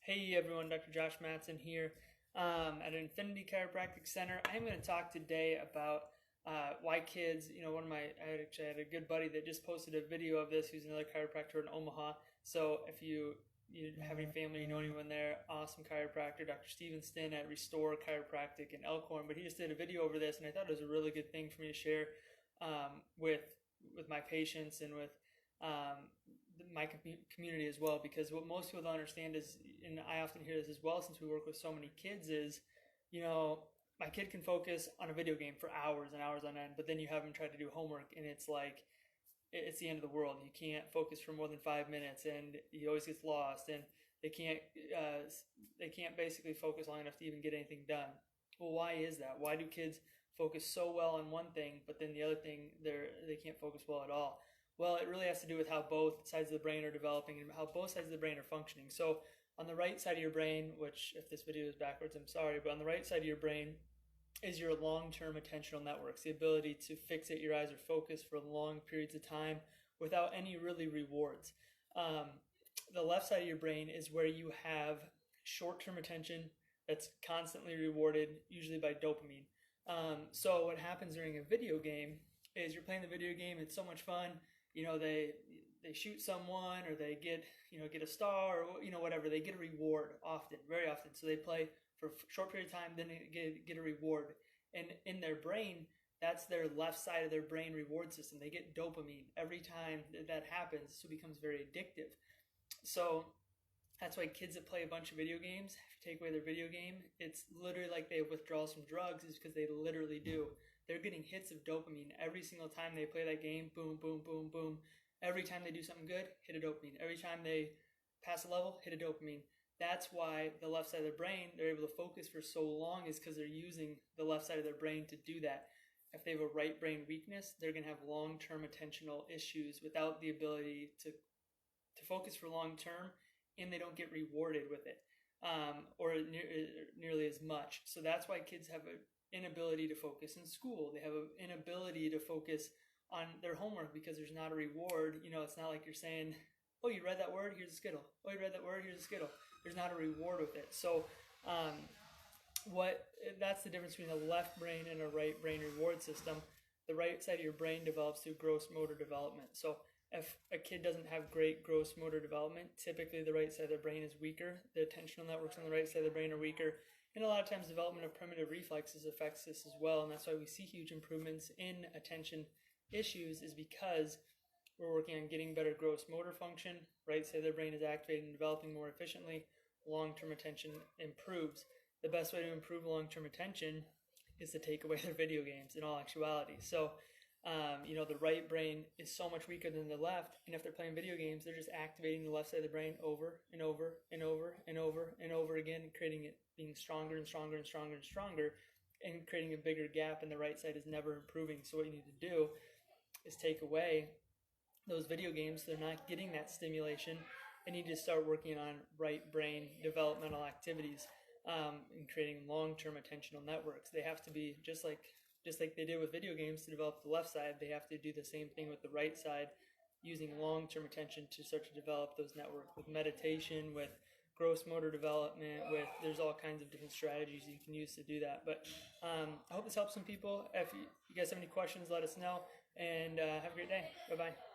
Hey everyone, Dr. Josh Matson here at Infinity Chiropractic Center. I'm going to talk today about why kids, I had a good buddy that just posted a video of this who's another chiropractor in Omaha. So if you have any family, you know anyone there, awesome chiropractor, Dr. Stevenston at Restore Chiropractic in Elkhorn. But he just did a video over this, and I thought it was a really good thing for me to share with my patients and with um, my community as well, because what most people don't understand is, and I often hear this as well since we work with so many kids, is, my kid can focus on a video game for hours and hours on end, but then you have them try to do homework and it's like, it's the end of the world. You can't focus for more than 5 minutes and he always gets lost, and they can't, uh, they can't basically focus long enough to even get anything done. Well, why is that? Why do kids focus so well on one thing, but then the other thing they can't focus well at all? Well, it really has to do with how both sides of the brain are developing and how both sides of the brain are functioning. So, on the right side of your brain, which if this video is backwards, I'm sorry, but on the right side of your brain is your long-term attentional networks, the ability to fixate your eyes or focus for long periods of time without any really rewards. Um, the left side of your brain is where you have short-term attention that's constantly rewarded, usually by dopamine. So what happens during a video game is you're playing the video game, it's so much fun. They shoot someone, or they get a star, or whatever. They get a reward often, very often. So they play for a short period of time, then they get a reward. And in their brain, that's their left side of their brain reward system. They get dopamine every time that happens, so it becomes very addictive. So that's why kids that play a bunch of video games, if you take away their video game, it's literally like they have withdrawals from drugs, is because they literally do. They're getting hits of dopamine every single time they play that game. Boom, boom, boom, boom. Every time they do something good, hit a dopamine. Every time they pass a level, hit a dopamine. That's why the left side of their brain, they're able to focus for so long, is because they're using the left side of their brain to do that. If they have a right brain weakness, they're going to have long-term attentional issues without the ability to focus for long term, and they don't get rewarded with it, nearly as much. So that's why kids have an inability to focus in school. They have an inability to focus on their homework because there's not a reward. It's not like you're saying, "Oh, you read that word? Here's a Skittle. Oh, you read that word? Here's a Skittle." There's not a reward with it. So, um, what that's the difference between a left brain and a right brain reward system. The right side of your brain develops through gross motor development. So if a kid doesn't have great gross motor development, typically the right side of their brain is weaker. The attentional networks on the right side of the brain are weaker. And a lot of times development of primitive reflexes affects this as well. And that's why we see huge improvements in attention issues, is because we're working on getting better gross motor function. Right side of their brain is activated and developing more efficiently. Long-term attention improves. The best way to improve long-term attention is to take away their video games in all actuality. So, the right brain is so much weaker than the left, and if they're playing video games, they're just activating the left side of the brain over and over and over and over and over again, creating it being stronger and stronger and stronger and stronger, and creating a bigger gap, and the right side is never improving. So what you need to do is take away those video games. They're not getting that stimulation, and you need to start working on right brain developmental activities, and creating long-term attentional networks. They have to be just like they did with video games to develop the left side. They have to do the same thing with the right side, using long-term attention to start to develop those networks with meditation, with gross motor development, there's all kinds of different strategies you can use to do that. But I hope this helps some people. If you guys have any questions, let us know, and have a great day. Bye-bye.